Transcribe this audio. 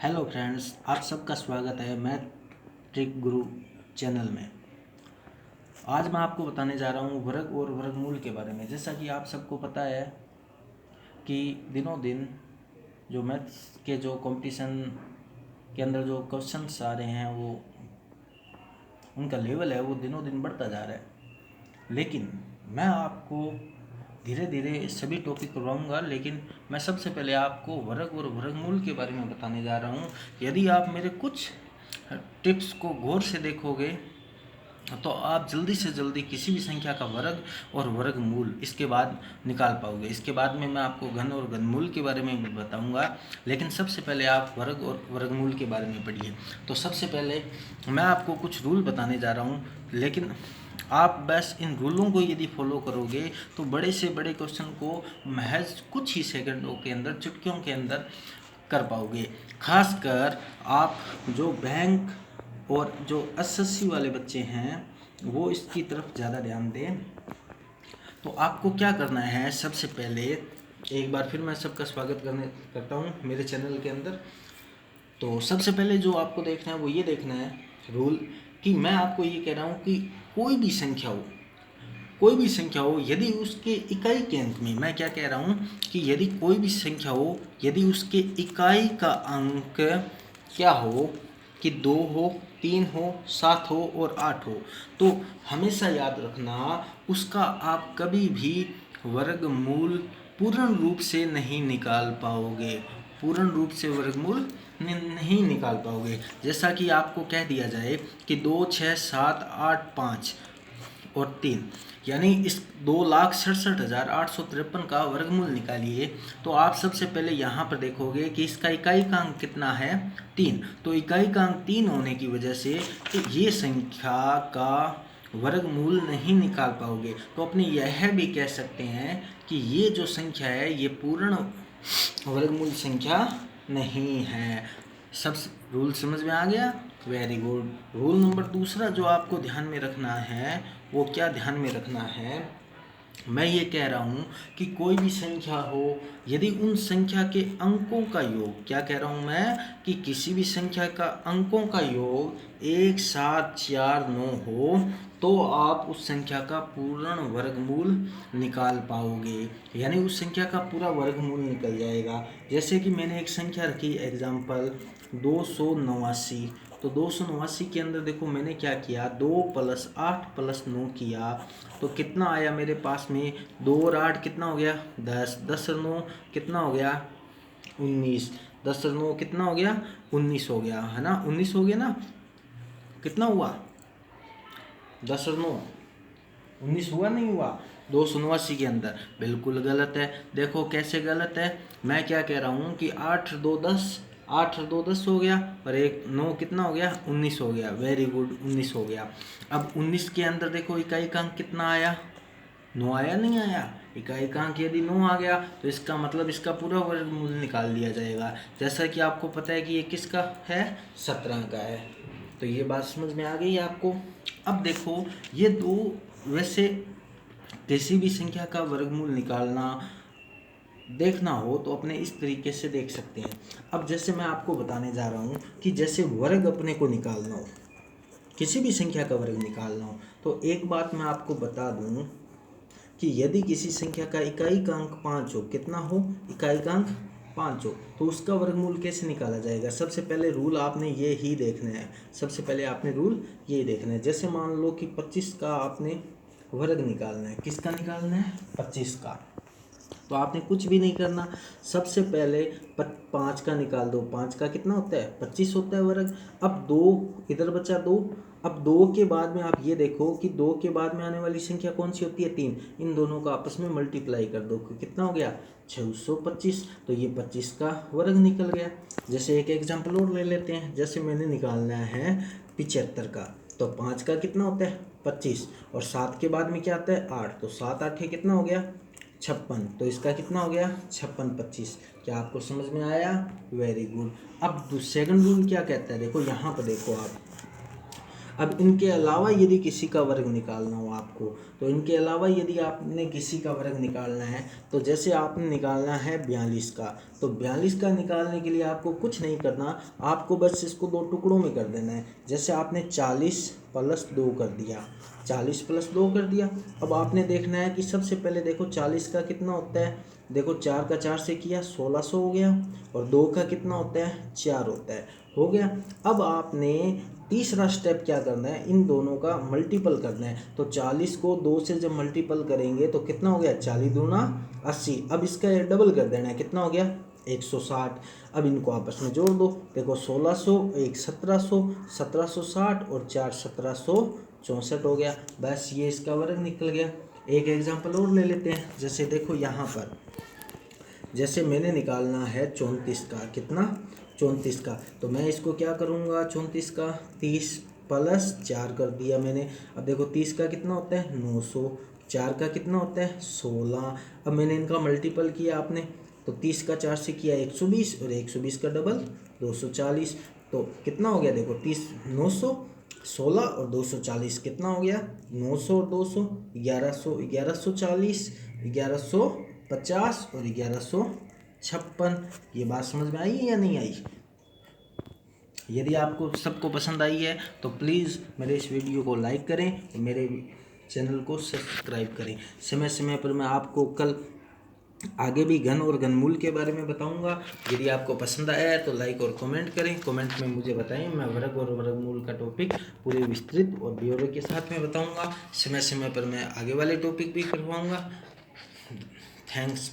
Hello friends, आप सबका स्वागत है मैथ ट्रिक गुरु चैनल में। आज मैं आपको बताने जा रहा हूँ वर्ग और वर्गमूल के बारे में। जैसा कि आप सबको पता है कि दिनों दिन जो मैथ्स के जो कंपटीशन के अंदर जो क्वेश्चंस आ रहे हैं वो उनका लेवल है वो दिनों दिन बढ़ता जा रहा है। लेकिन मैं आपको धीरे धीरे सभी टॉपिक करवाऊंगा, लेकिन मैं सबसे पहले आपको वर्ग और वर्गमूल के बारे में बताने जा रहा हूँ। यदि आप मेरे कुछ टिप्स को गौर से देखोगे तो आप जल्दी से जल्दी किसी भी संख्या का वर्ग और वर्गमूल इसके बाद निकाल पाओगे। इसके बाद में मैं आपको घन और घनमूल के बारे में भी बताऊंगा, लेकिन सबसे पहले आप वर्ग और वर्गमूल के बारे में पढ़िए। तो सबसे पहले मैं आपको कुछ रूल बताने जा रहा हूँ, लेकिन आप बस इन रूलों को यदि फॉलो करोगे तो बड़े से बड़े क्वेश्चन को महज कुछ ही सेकंडों के अंदर, चुटकियों के अंदर कर पाओगे। खासकर आप जो बैंक और जो एसएससी वाले बच्चे हैं वो इसकी तरफ ज़्यादा ध्यान दें। तो आपको क्या करना है, सबसे पहले एक बार फिर मैं सबका स्वागत करता हूँ मेरे चैनल के अंदर। तो सबसे पहले जो आपको देखना है वो ये देखना है रूल कि मैं आपको ये कह रहा हूँ कि कोई भी संख्या हो, यदि उसके इकाई के अंक में, मैं क्या कह रहा हूँ कि यदि कोई भी संख्या हो, यदि उसके इकाई का अंक क्या हो कि 2 हो, 3 हो, 7 हो और 8 हो, तो हमेशा याद रखना उसका आप कभी भी वर्गमूल पूर्ण रूप से नहीं निकाल पाओगे। पूर्ण रूप से वर्गमूल नहीं निकाल पाओगे। जैसा कि आपको कह दिया जाए कि 2, 6, 7, 8, 5 और 3, यानी इस 2,67,853 का वर्गमूल निकालिए। तो आप सबसे पहले यहाँ पर देखोगे कि इसका इकाई का अंक कितना है, 3। तो इकाई का अंक 3 होने की वजह से तो ये संख्या का वर्गमूल नहीं निकाल पाओगे। तो अपने यह भी कह सकते हैं कि ये जो संख्या है ये पूर्ण वर्गमूल संख्या नहीं है। सब रूल समझ में आ गया? Very good. रूल नंबर दूसरा जो आपको ध्यान में रखना है वो क्या ध्यान में रखना है, मैं ये कह रहा हूँ कि कोई भी संख्या हो, यदि उन संख्या के अंकों का योग, क्या कह रहा हूँ मैं कि किसी भी संख्या का अंकों का योग 1, 7, 4, 9 हो तो आप उस संख्या का पूर्ण वर्गमूल निकाल पाओगे, यानी उस संख्या का पूरा वर्गमूल निकल जाएगा। जैसे कि मैंने एक संख्या रखी एग्जाम्पल 289। तो 289 के अंदर देखो मैंने क्या किया, 2 + 8 + 9 किया तो कितना आया मेरे पास में, 2 और 8 कितना हो गया, 10, 10 और 9 कितना हो गया, 19, 10 और 9 कितना हो गया, 19 हो गया, है ना, 19 हो गया ना। कितना हुआ, 10 और 9 19 हुआ, नहीं हुआ 289 के अंदर? बिल्कुल गलत है। देखो कैसे गलत है, मैं क्या कह रहा हूँ कि 8 और 2 10, 8 और 2 10 हो गया और 1 9 कितना हो गया, 19 हो गया। वेरी गुड, 19 हो गया। अब 19 के अंदर देखो इकाई का अंक कितना आया, 9 आया, नहीं आया? इकाई का अंक यदि 9 आ गया तो इसका मतलब इसका पूरा वर्गमूल निकाल दिया जाएगा। जैसा कि आपको पता है कि ये किसका है, 17 का है। तो ये बात समझ में आ गई आपको। अब देखो ये दो, वैसे किसी भी संख्या का वर्गमूल निकालना देखना हो तो अपने इस तरीके से देख सकते हैं। अब जैसे मैं आपको बताने जा रहा हूँ कि जैसे वर्ग अपने को निकालना हो, किसी भी संख्या का वर्ग निकालना हो, तो एक बात मैं आपको बता दूँ कि यदि किसी संख्या का इकाई का अंक 5 हो, कितना हो, इकाई का अंक 5 हो, तो उसका वर्गमूल कैसे निकाला जाएगा। सबसे पहले रूल आपने ये ही देखना है, सबसे पहले आपने रूल ये देखना है। जैसे मान लो कि 25 का आपने वर्ग निकालना है, किसका निकालना है, 25 का। तो आपने कुछ भी नहीं करना, सबसे पहले 5 का निकाल दो। 5 का कितना होता है, 25 होता है वर्ग। अब 2 इधर बचा 2। अब 2 के बाद में आप ये देखो कि 2 के बाद में आने वाली संख्या कौन सी होती है, 3। इन दोनों का आपस में मल्टीप्लाई कर दो, कितना हो गया, 625। तो ये 25 का वर्ग निकल गया। जैसे एक एग्जाम्पल और ले लेते हैं, जैसे मैंने निकालना है 75 का, तो 5 का कितना होता है, 25, और 7 के बाद में क्या आता है, 8। तो 7 8 कितना हो गया, 56। तो इसका कितना हो गया, 56 25। क्या आपको समझ में आया? Very good. अब सेकंड रूल क्या कहता है, देखो यहाँ पर देखो आप, अब इनके अलावा यदि किसी का वर्ग निकालना हो आपको, तो इनके अलावा यदि आपने किसी का वर्ग निकालना है, तो जैसे आपने निकालना है 42 का, तो 42 का निकालने के लिए आपको कुछ नहीं करना, आपको बस इसको दो टुकड़ों में कर देना है। जैसे आपने 40 + 2 कर दिया, 40 + 2 कर दिया। अब आपने देखना है कि सबसे पहले देखो 40 का कितना होता है, देखो 4 का 4 से किया 1600 हो गया, और 2 का कितना होता है 4 होता है, हो गया। अब आपने तीसरा स्टेप क्या करना है, इन दोनों का मल्टीपल करना है। तो 40 को 2 से जब मल्टीपल करेंगे तो कितना हो गया, 40 दूना 80। अब इसका डबल कर देना है, कितना हो गया 160। अब इनको आपस में जोड़ दो, देखो 1600, एक 1700, 1760 और 4 1764 हो गया। बस ये इसका वर्ग निकल गया। एक एग्जांपल और ले लेते हैं। जैसे देखो यहाँ पर, जैसे मैंने निकालना है 34 का, कितना 34 का, तो मैं इसको क्या करूँगा, 34 का 30 + 4 कर दिया मैंने। अब देखो 30 का कितना होता है 900, 4 का कितना होता है 16। अब मैंने इनका मल्टीपल किया आपने, तो 30 का 4 से किया 120, और 120 का डबल 240। तो कितना हो गया, देखो 30 900 16 और 240 कितना हो गया, 900 और 200 1100, 1140, 1150 और 1156। ये बात समझ में आई या नहीं आई? यदि आपको सबको पसंद आई है तो प्लीज़ मेरे इस वीडियो को लाइक करें और मेरे चैनल को सब्सक्राइब करें। समय समय पर मैं आपको कल आगे भी घन और घनमूल के बारे में बताऊंगा। यदि आपको पसंद आया है तो लाइक और कमेंट करें, कमेंट में मुझे बताएं। मैं वर्ग और वर्गमूल का टॉपिक पूरे विस्तृत और ब्यौरे के साथ में बताऊंगा। समय समय पर मैं आगे वाले टॉपिक भी करवाऊंगा। थैंक्स।